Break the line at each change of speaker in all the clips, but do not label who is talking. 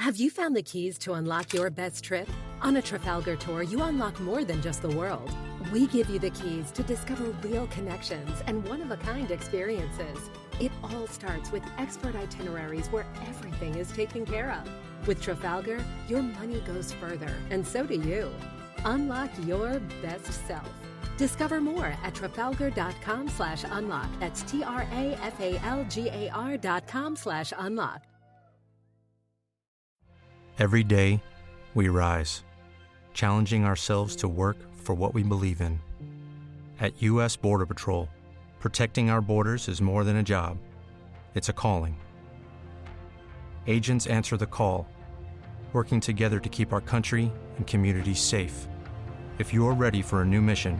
Have you found the keys to unlock your best trip? On a Trafalgar tour, you unlock more than just the world. We give you the keys to discover real connections and one-of-a-kind experiences. It all starts with expert itineraries where everything is taken care of. With Trafalgar, your money goes further, and so do you. Unlock your best self. Discover more at trafalgar.com/unlock. That's TRAFALGAR.com/unlock.
Every day, we rise, challenging ourselves to work for what we believe in. At U.S. Border Patrol, protecting our borders is more than a job. It's a calling. Agents answer the call, working together to keep our country and communities safe. If you're ready for a new mission,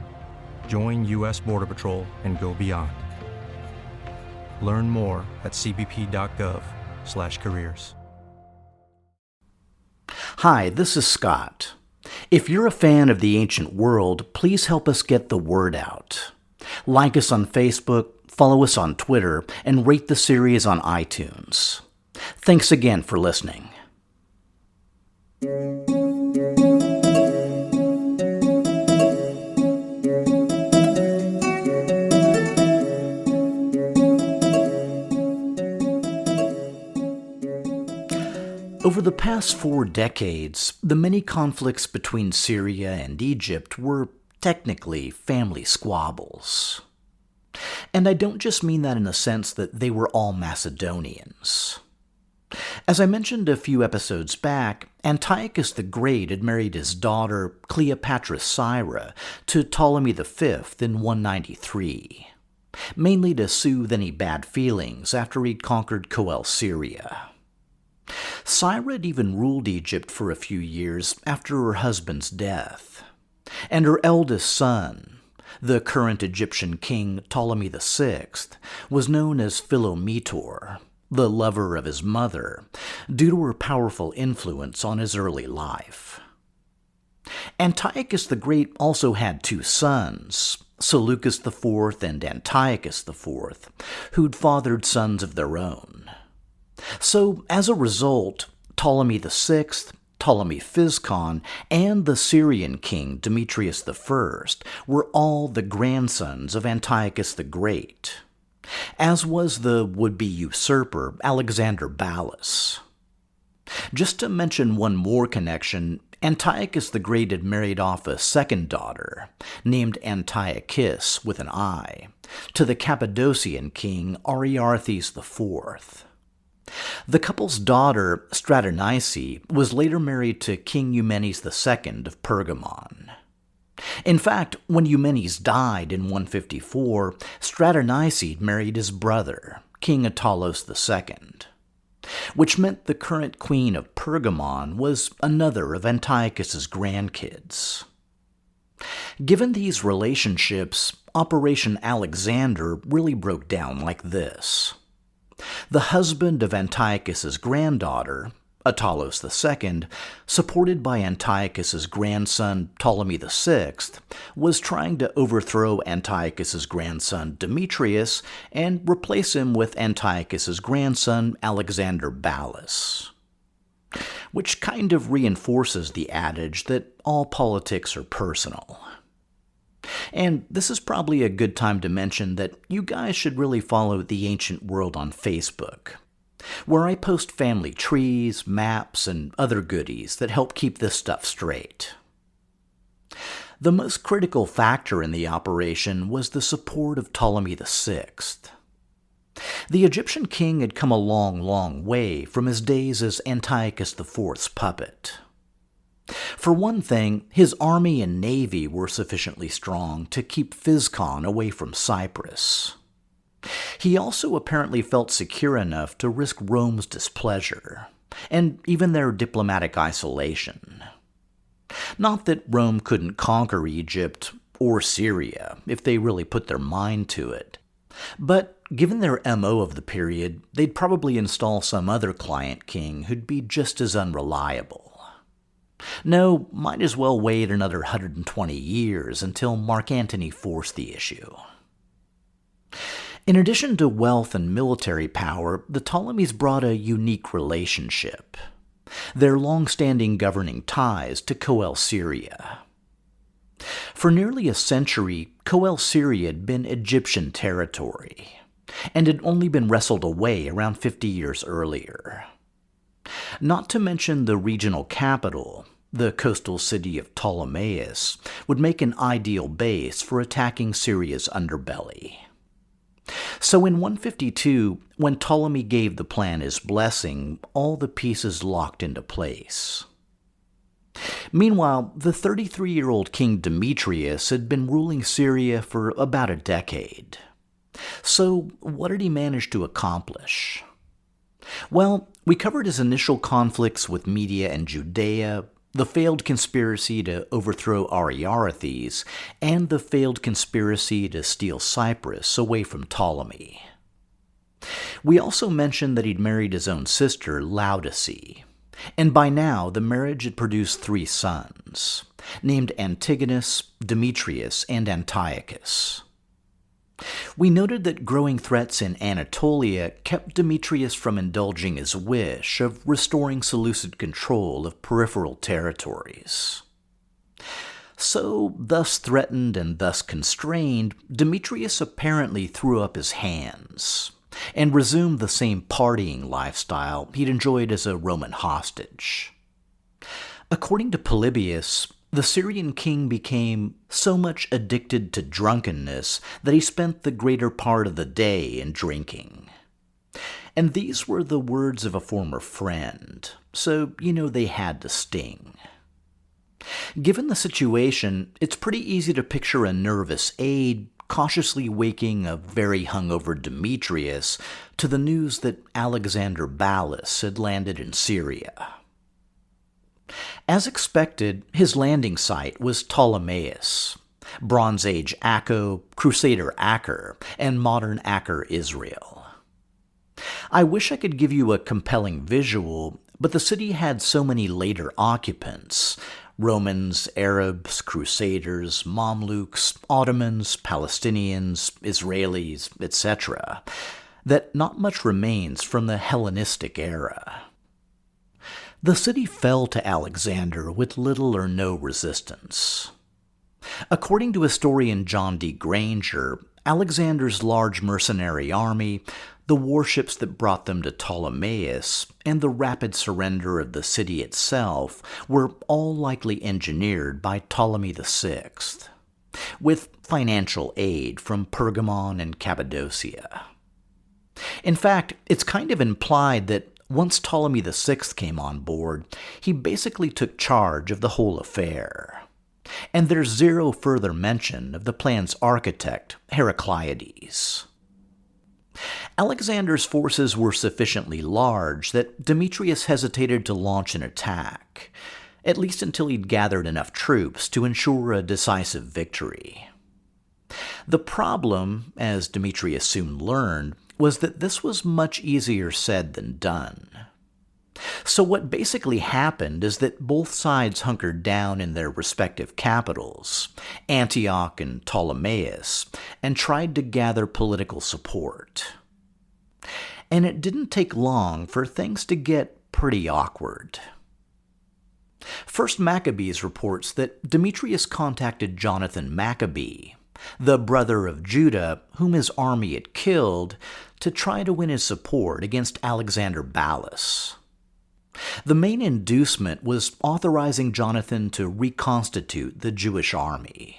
join U.S. Border Patrol and go beyond. Learn more at cbp.gov/careers.
Hi, this is Scott. If you're a fan of the ancient world, please help us get the word out. Like us on Facebook, follow us on Twitter, and rate the series on iTunes. Thanks again for listening. Over the past 4 decades, the many conflicts between Syria and Egypt were technically family squabbles. And I don't just mean that in the sense that they were all Macedonians. As I mentioned a few episodes back, Antiochus the Great had married his daughter Cleopatra Thea to Ptolemy V in 193, mainly to soothe any bad feelings after he'd conquered Coel Syria. Thea had even ruled Egypt for a few years after her husband's death, and her eldest son, the current Egyptian king Ptolemy VI, was known as Philometor, the lover of his mother, due to her powerful influence on his early life. Antiochus the Great also had 2 sons, Seleucus IV and Antiochus IV, who'd fathered sons of their own. So, as a result, Ptolemy VI, Ptolemy Physcon, and the Syrian king Demetrius I were all the grandsons of Antiochus the Great, as was the would-be usurper Alexander Balas. Just to mention one more connection, Antiochus the Great had married off a second daughter, named Antiochus with an I, to the Cappadocian king Ariarthes IV. The couple's daughter, Stratonice, was later married to King Eumenes II of Pergamon. In fact, when Eumenes died in 154, Stratonice married his brother, King Attalos II, which meant the current queen of Pergamon was another of Antiochus's grandkids. Given these relationships, Operation Alexander really broke down like this. The husband of Antiochus's granddaughter, Attalos II, supported by Antiochus's grandson Ptolemy VI, was trying to overthrow Antiochus's grandson Demetrius and replace him with Antiochus's grandson Alexander Balas, which kind of reinforces the adage that all politics are personal. And this is probably a good time to mention that you guys should really follow The Ancient World on Facebook, where I post family trees, maps, and other goodies that help keep this stuff straight. The most critical factor in the operation was the support of Ptolemy VI. The Egyptian king had come a long, long way from his days as Antiochus IV's puppet. For one thing, his army and navy were sufficiently strong to keep Physcon away from Cyprus. He also apparently felt secure enough to risk Rome's displeasure, and even their diplomatic isolation. Not that Rome couldn't conquer Egypt or Syria if they really put their mind to it, but given their MO of the period, they'd probably install some other client king who'd be just as unreliable. No, might as well wait another 120 years until Mark Antony forced the issue. In addition to wealth and military power, the Ptolemies brought a unique relationship. their long-standing governing ties to Coel Syria. For nearly a century, Coel Syria had been Egyptian territory, and had only been wrestled away around 50 years earlier. Not to mention the regional capital, the coastal city of Ptolemais, would make an ideal base for attacking Syria's underbelly. So in 152, when Ptolemy gave the plan his blessing, all the pieces locked into place. Meanwhile, the 33-year-old King Demetrius had been ruling Syria for about a decade. So what did he manage to accomplish? Well, we covered his initial conflicts with Media and Judea, the failed conspiracy to overthrow Ariarathes, and the failed conspiracy to steal Cyprus away from Ptolemy. We also mentioned that he'd married his own sister, Laodice, and by now the marriage had produced 3 sons, named Antigonus, Demetrius, and Antiochus. We noted that growing threats in Anatolia kept Demetrius from indulging his wish of restoring Seleucid control of peripheral territories. So, thus threatened and thus constrained, Demetrius apparently threw up his hands and resumed the same partying lifestyle he'd enjoyed as a Roman hostage. According to Polybius, the Syrian king became so much addicted to drunkenness that he spent the greater part of the day in drinking. And these were the words of a former friend, so they had to sting. Given the situation, it's pretty easy to picture a nervous aide cautiously waking a very hungover Demetrius to the news that Alexander Balas had landed in Syria. As expected, his landing site was Ptolemais, Bronze Age Akko, Crusader Acre, and modern Acre, Israel. I wish I could give you a compelling visual, but the city had so many later occupants, Romans, Arabs, Crusaders, Mamluks, Ottomans, Palestinians, Israelis, etc., that not much remains from the Hellenistic era. The city fell to Alexander with little or no resistance. According to historian John D. Granger, Alexander's large mercenary army, the warships that brought them to Ptolemais, and the rapid surrender of the city itself were all likely engineered by Ptolemy VI, with financial aid from Pergamon and Cappadocia. In fact, it's kind of implied that once Ptolemy VI came on board, he basically took charge of the whole affair. And there's zero further mention of the plan's architect, Heraclides. Alexander's forces were sufficiently large that Demetrius hesitated to launch an attack, at least until he'd gathered enough troops to ensure a decisive victory. The problem, as Demetrius soon learned, was that this was much easier said than done. So what basically happened is that both sides hunkered down in their respective capitals, Antioch and Ptolemais, and tried to gather political support. And it didn't take long for things to get pretty awkward. First Maccabees reports that Demetrius contacted Jonathan Maccabee, the brother of Judah whom his army had killed, to try to win his support against Alexander Balas. The main inducement was authorizing Jonathan to reconstitute the Jewish army,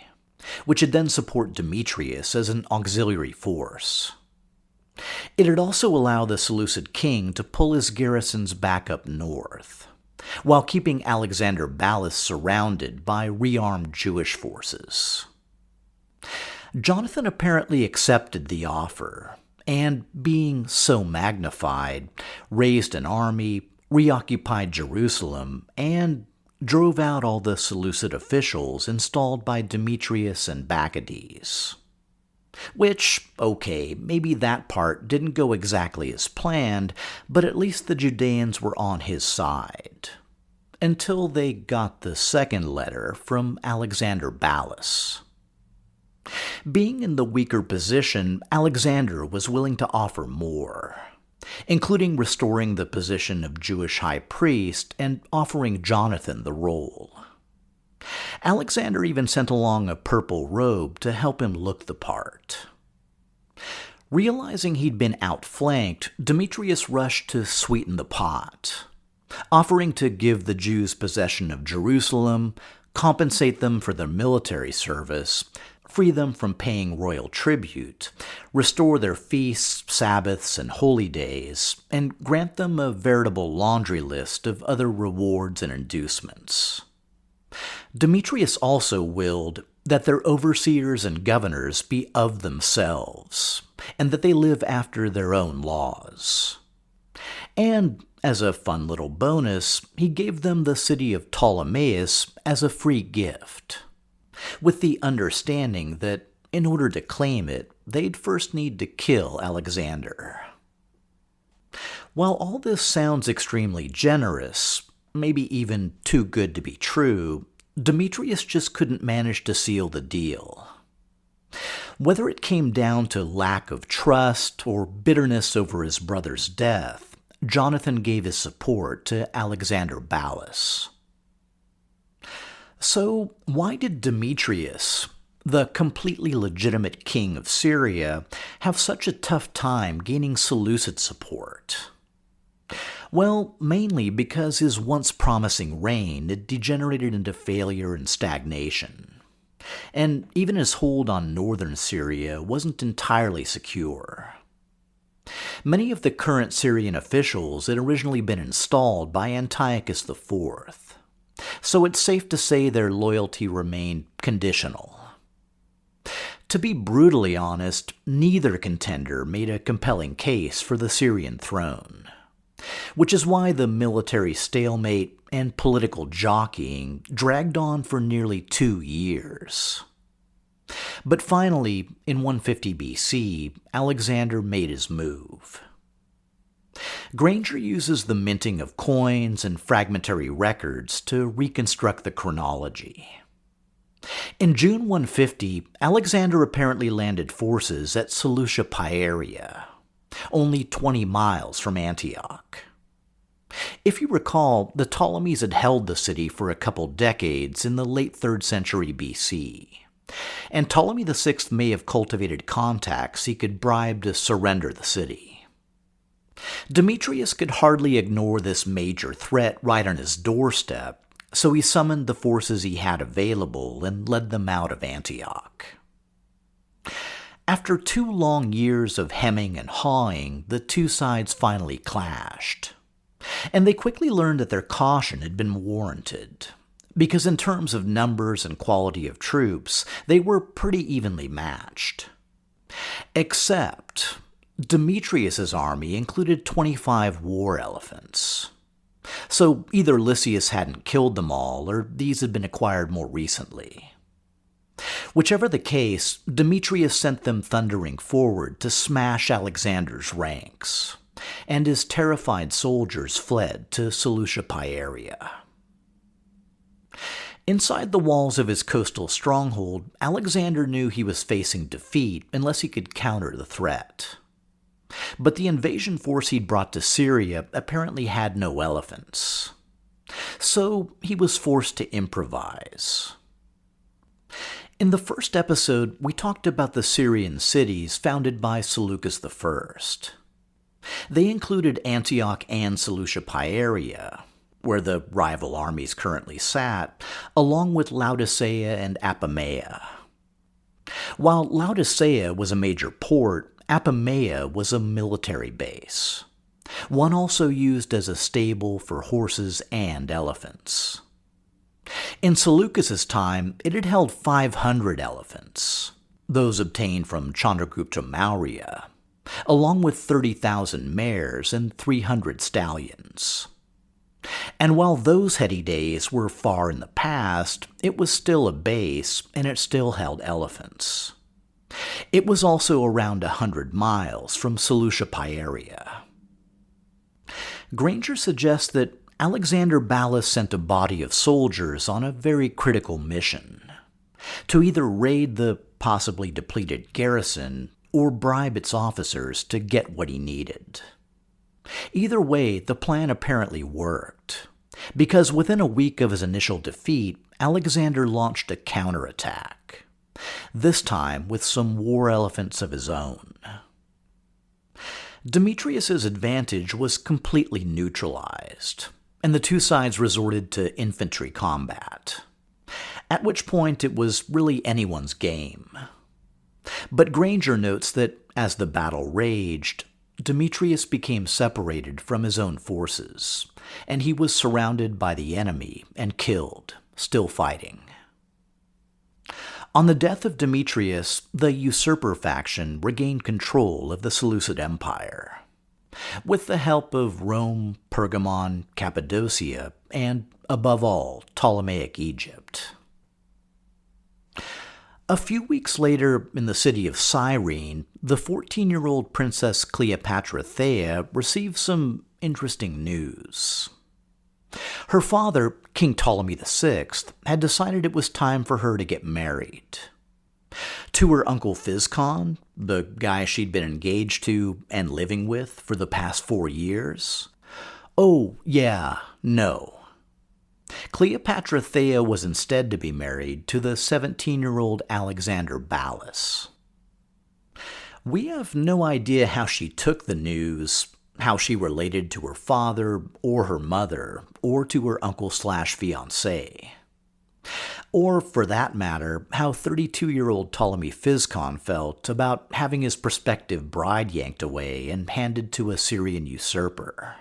which would then support Demetrius as an auxiliary force. It would also allow the Seleucid king to pull his garrisons back up north, while keeping Alexander Balas surrounded by rearmed Jewish forces. Jonathan apparently accepted the offer, and, being so magnified, raised an army, reoccupied Jerusalem, and drove out all the Seleucid officials installed by Demetrius and Bacchides. Which, okay, maybe that part didn't go exactly as planned, but at least the Judeans were on his side. Until they got the second letter from Alexander Balas. Being in the weaker position, Alexander was willing to offer more. including restoring the position of Jewish high priest and offering Jonathan the role. Alexander even sent along a purple robe to help him look the part. Realizing he'd been outflanked, Demetrius rushed to sweeten the pot, offering to give the Jews possession of Jerusalem, compensate them for their military service, free them from paying royal tribute, restore their feasts, Sabbaths, and holy days, and grant them a veritable laundry list of other rewards and inducements. Demetrius also willed that their overseers and governors be of themselves, and that they live after their own laws. And, as a fun little bonus, he gave them the city of Ptolemais as a free gift, with the understanding that in order to claim it, they'd first need to kill Alexander. While all this sounds extremely generous, maybe even too good to be true, Demetrius just couldn't manage to seal the deal. Whether it came down to lack of trust or bitterness over his brother's death, Jonathan gave his support to Alexander Balas. So, why did Demetrius, the completely legitimate king of Syria, have such a tough time gaining Seleucid support? Well, mainly because his once promising reign had degenerated into failure and stagnation. And even his hold on northern Syria wasn't entirely secure. Many of the current Syrian officials had originally been installed by Antiochus IV, so it's safe to say their loyalty remained conditional. To be brutally honest, neither contender made a compelling case for the Syrian throne, which is why the military stalemate and political jockeying dragged on for nearly 2 years. But finally, in 150 BC, Alexander made his move. Granger uses the minting of coins and fragmentary records to reconstruct the chronology. In June 150, Alexander apparently landed forces at Seleucia Pieria, only 20 miles from Antioch. If you recall, the Ptolemies had held the city for a couple decades in the late 3rd century BC, and Ptolemy VI may have cultivated contacts he could bribe to surrender the city. Demetrius could hardly ignore this major threat right on his doorstep, so he summoned the forces he had available and led them out of Antioch. After 2 long years of hemming and hawing, the two sides finally clashed. And they quickly learned that their caution had been warranted, because in terms of numbers and quality of troops, they were pretty evenly matched. Except, Demetrius's army included 25 war elephants. So either Lysias hadn't killed them all, or these had been acquired more recently. Whichever the case, Demetrius sent them thundering forward to smash Alexander's ranks, and his terrified soldiers fled to Seleucia Pieria. Inside the walls of his coastal stronghold, Alexander knew he was facing defeat unless he could counter the threat. But the invasion force he'd brought to Syria apparently had no elephants, so he was forced to improvise. In the first episode, we talked about the Syrian cities founded by Seleucus I. They included Antioch and Seleucia Pieria, where the rival armies currently sat, along with Laodicea and Apamea. While Laodicea was a major port, Apamea was a military base, one also used as a stable for horses and elephants. In Seleucus's time, it had held 500 elephants, those obtained from Chandragupta Maurya, along with 30,000 mares and 300 stallions. And while those heady days were far in the past, it was still a base, and it still held elephants. It was also around 100 miles from Seleucia Pieria. Granger suggests that Alexander Balas sent a body of soldiers on a very critical mission, to either raid the possibly depleted garrison or bribe its officers to get what he needed. Either way, the plan apparently worked, because within a week of his initial defeat, Alexander launched a counterattack, this time with some war elephants of his own. Demetrius's advantage was completely neutralized, and the two sides resorted to infantry combat, at which point it was really anyone's game. But Granger notes that as the battle raged, Demetrius became separated from his own forces, and he was surrounded by the enemy and killed, still fighting. On the death of Demetrius, the usurper faction regained control of the Seleucid Empire, with the help of Rome, Pergamon, Cappadocia, and, above all, Ptolemaic Egypt. A few weeks later, in the city of Cyrene, the 14-year-old Princess Cleopatra Thea received some interesting news. Her father, King Ptolemy VI, had decided it was time for her to get married. To her uncle Physcon, the guy she'd been engaged to and living with for the past 4 years? Oh, yeah, no. Cleopatra Thea was instead to be married to the 17-year-old Alexander Balas. We have no idea how she took the news, how she related to her father or her mother, or to her uncle/fiancé. Or, for that matter, how 32-year-old Ptolemy Physcon felt about having his prospective bride yanked away and handed to a Syrian usurper.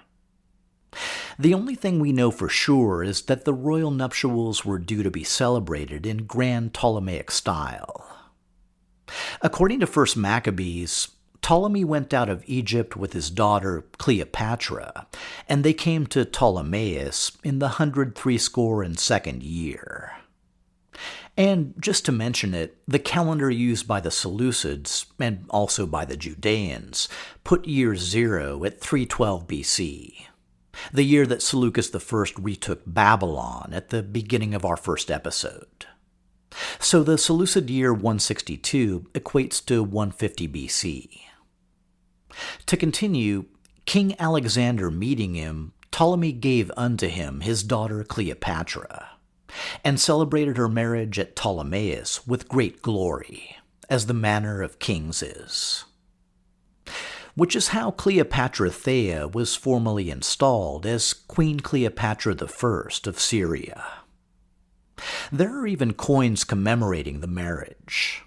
The only thing we know for sure is that the royal nuptials were due to be celebrated in grand Ptolemaic style. According to 1 Maccabees, Ptolemy went out of Egypt with his daughter Cleopatra, and they came to Ptolemais in the 162nd year. And just to mention it, the calendar used by the Seleucids, and also by the Judeans, put year 0 at 312 BC, the year that Seleucus I retook Babylon at the beginning of our first episode. So the Seleucid year 162 equates to 150 BC. To continue, King Alexander meeting him, Ptolemy gave unto him his daughter Cleopatra, and celebrated her marriage at Ptolemais with great glory, as the manner of kings is. Which is how Cleopatra Thea was formally installed as Queen Cleopatra I of Syria. There are even coins commemorating the marriage,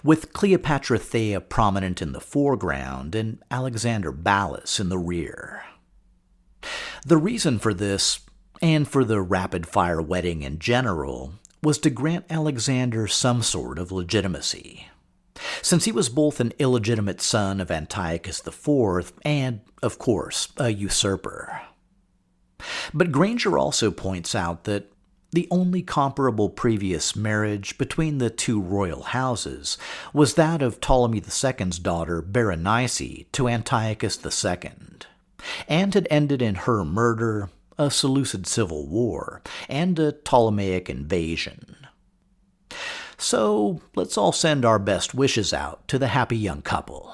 with Cleopatra Thea prominent in the foreground and Alexander Balas in the rear. The reason for this, and for the rapid-fire wedding in general, was to grant Alexander some sort of legitimacy, since he was both an illegitimate son of Antiochus IV and, of course, a usurper. But Granger also points out that the only comparable previous marriage between the two royal houses was that of Ptolemy II's daughter Berenice to Antiochus II, and had ended in her murder, a Seleucid civil war, and a Ptolemaic invasion. So let's all send our best wishes out to the happy young couple.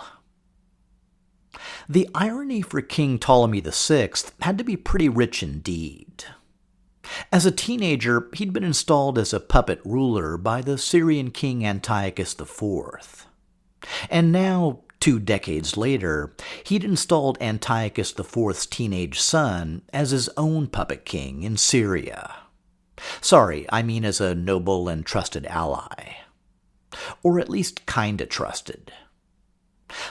The irony for King Ptolemy VI had to be pretty rich indeed. As a teenager, he'd been installed as a puppet ruler by the Syrian king Antiochus IV. And now, 2 decades later, he'd installed Antiochus IV's teenage son as his own puppet king in Syria. Sorry, I mean as a noble and trusted ally. Or at least kinda trusted.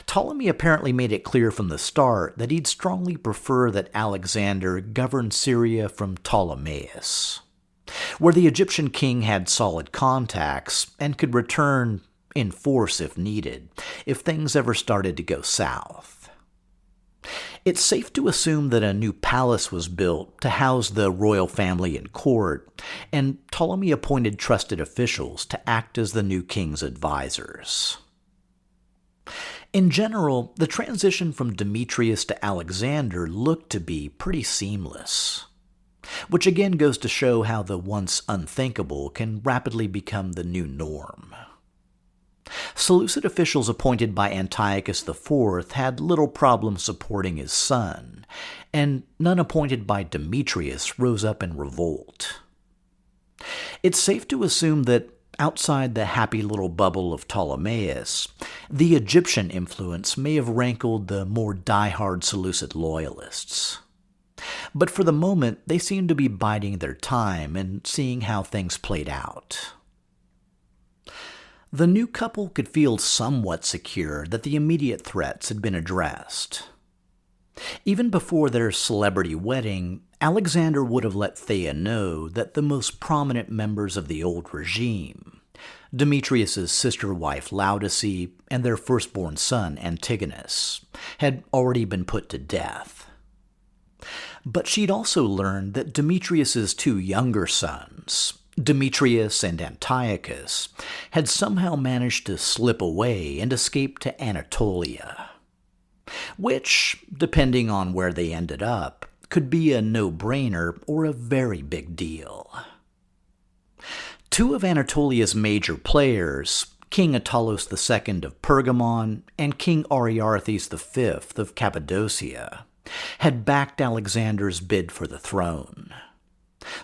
Ptolemy apparently made it clear from the start that he'd strongly prefer that Alexander govern Syria from Ptolemais, where the Egyptian king had solid contacts and could return in force if needed, if things ever started to go south. It's safe to assume that a new palace was built to house the royal family and court, and Ptolemy appointed trusted officials to act as the new king's advisors. In general, the transition from Demetrius to Alexander looked to be pretty seamless, which again goes to show how the once unthinkable can rapidly become the new norm. Seleucid officials appointed by Antiochus IV had little problem supporting his son, and none appointed by Demetrius rose up in revolt. It's safe to assume that outside the happy little bubble of Ptolemaeus, the Egyptian influence may have rankled the more die-hard Seleucid loyalists. But for the moment, they seemed to be biding their time and seeing how things played out. The new couple could feel somewhat secure that the immediate threats had been addressed. Even before their celebrity wedding, Alexander would have let Thea know that the most prominent members of the old regime, Demetrius's sister-wife Laodice and their firstborn son Antigonus, had already been put to death. But she'd also learned that Demetrius's two younger sons, Demetrius and Antiochus, had somehow managed to slip away and escape to Anatolia, which, depending on where they ended up, could be a no-brainer or a very big deal. Two of Anatolia's major players, King Attalos II of Pergamon and King Ariarthes V of Cappadocia, had backed Alexander's bid for the throne.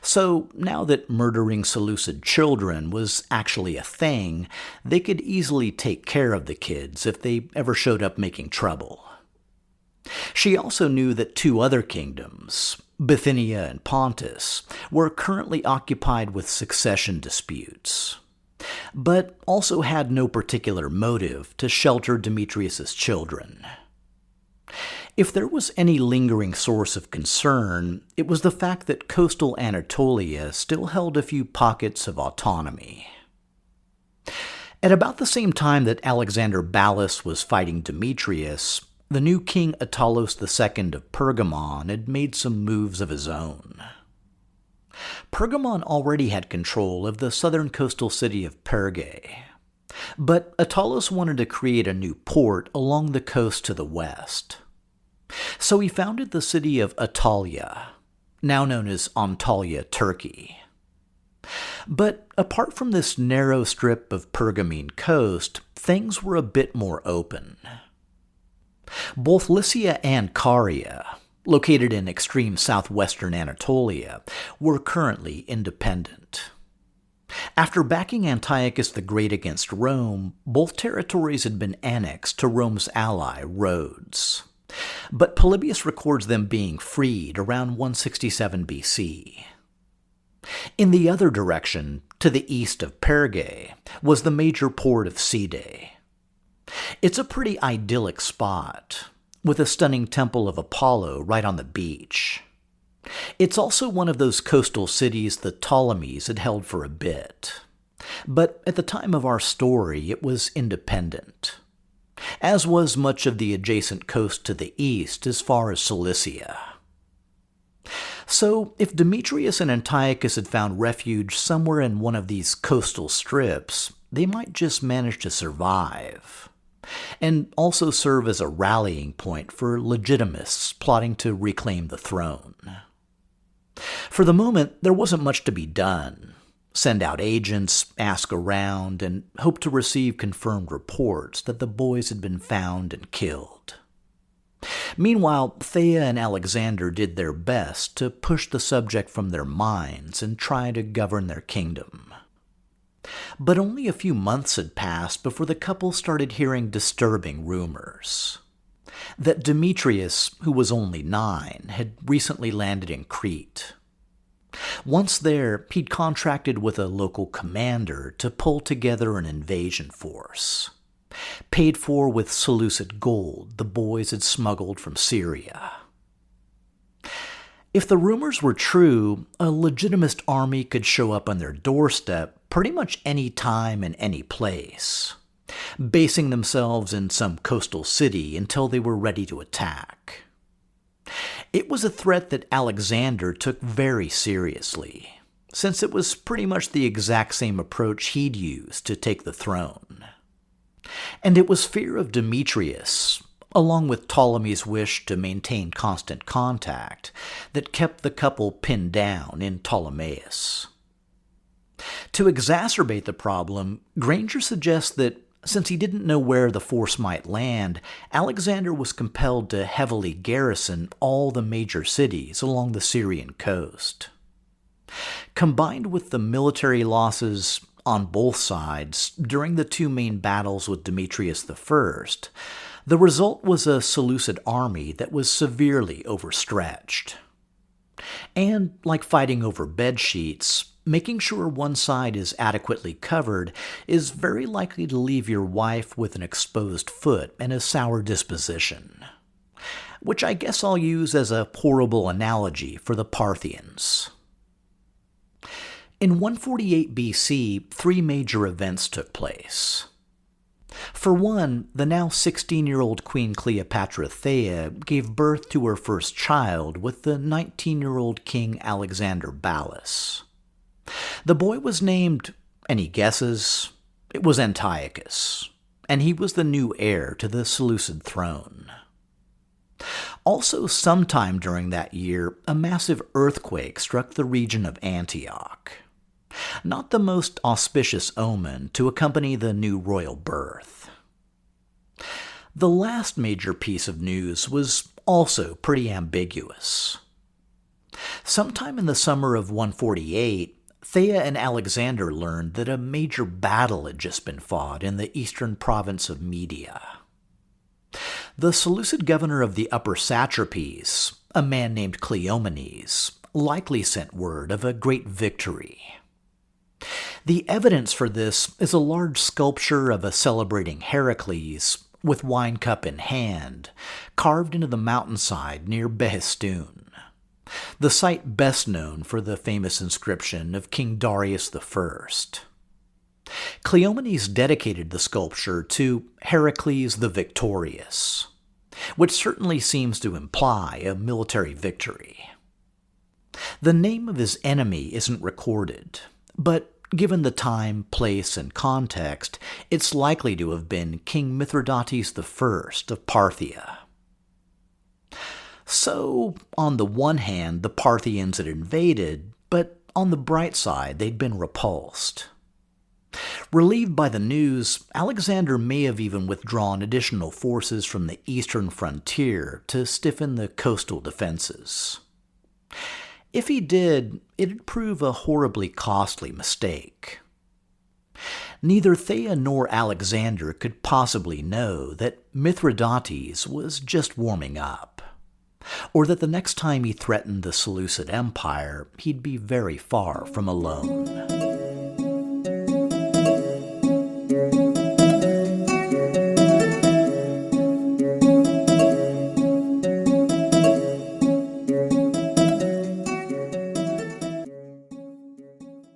So now that murdering Seleucid children was actually a thing, they could easily take care of the kids if they ever showed up making trouble. She also knew that two other kingdoms, Bithynia and Pontus, were currently occupied with succession disputes, but also had no particular motive to shelter Demetrius's children. If there was any lingering source of concern, it was the fact that coastal Anatolia still held a few pockets of autonomy. At about the same time that Alexander Balas was fighting Demetrius, the new King Attalos II of Pergamon had made some moves of his own. Pergamon already had control of the southern coastal city of Pergae, but Attalos wanted to create a new port along the coast to the west. So he founded the city of Antalya, now known as Antalya, Turkey. But apart from this narrow strip of Pergamene coast, things were a bit more open. Both Lycia and Caria, located in extreme southwestern Anatolia, were currently independent. After backing Antiochus the Great against Rome, both territories had been annexed to Rome's ally, Rhodes. But Polybius records them being freed around 167 BC. In the other direction, to the east of Pergae, was the major port of Side. It's a pretty idyllic spot, with a stunning temple of Apollo right on the beach. It's also one of those coastal cities the Ptolemies had held for a bit, but at the time of our story it was independent, as was much of the adjacent coast to the east as far as Cilicia. So, if Demetrius and Antiochus had found refuge somewhere in one of these coastal strips, they might just manage to survive, and also serve as a rallying point for legitimists plotting to reclaim the throne. For the moment, there wasn't much to be done. Send out agents, ask around, and hope to receive confirmed reports that the boys had been found and killed. Meanwhile, Thea and Alexander did their best to push the subject from their minds and try to govern their kingdom. But only a few months had passed before the couple started hearing disturbing rumors. That Demetrius, who was only 9, had recently landed in Crete. Once there, he'd contracted with a local commander to pull together an invasion force, paid for with Seleucid gold the boys had smuggled from Syria. If the rumors were true, a legitimist army could show up on their doorstep pretty much any time and any place, basing themselves in some coastal city until they were ready to attack. It was a threat that Alexander took very seriously, since it was pretty much the exact same approach he'd used to take the throne. And it was fear of Demetrius, along with Ptolemy's wish to maintain constant contact, that kept the couple pinned down in Ptolemais. To exacerbate the problem, Granger suggests that since he didn't know where the force might land, Alexander was compelled to heavily garrison all the major cities along the Syrian coast. Combined with the military losses on both sides during the two main battles with Demetrius I, the result was a Seleucid army that was severely overstretched. And, like fighting over bed sheets, making sure one side is adequately covered is very likely to leave your wife with an exposed foot and a sour disposition, which I guess I'll use as a horrible analogy for the Parthians. In 148 BC, three major events took place. For one, the now 16-year-old Queen Cleopatra Thea gave birth to her first child with the 19-year-old King Alexander Balas. The boy was named, any guesses? It was Antiochus, and he was the new heir to the Seleucid throne. Also, sometime during that year, a massive earthquake struck the region of Antioch. Not the most auspicious omen to accompany the new royal birth. The last major piece of news was also pretty ambiguous. Sometime in the summer of 148, Thea and Alexander learned that a major battle had just been fought in the eastern province of Media. The Seleucid governor of the upper satrapies, a man named Cleomenes, likely sent word of a great victory. The evidence for this is a large sculpture of a celebrating Heracles with wine cup in hand, carved into the mountainside near Behistun, the site best known for the famous inscription of King Darius I. Cleomenes dedicated the sculpture to Heracles the Victorious, which certainly seems to imply a military victory. The name of his enemy isn't recorded, but given the time, place, and context, it's likely to have been King Mithridates I of Parthia. So, on the one hand, the Parthians had invaded, but on the bright side, they'd been repulsed. Relieved by the news, Alexander may have even withdrawn additional forces from the eastern frontier to stiffen the coastal defenses. If he did, it'd prove a horribly costly mistake. Neither Thea nor Alexander could possibly know that Mithridates was just warming up, or that the next time he threatened the Seleucid Empire, he'd be very far from alone.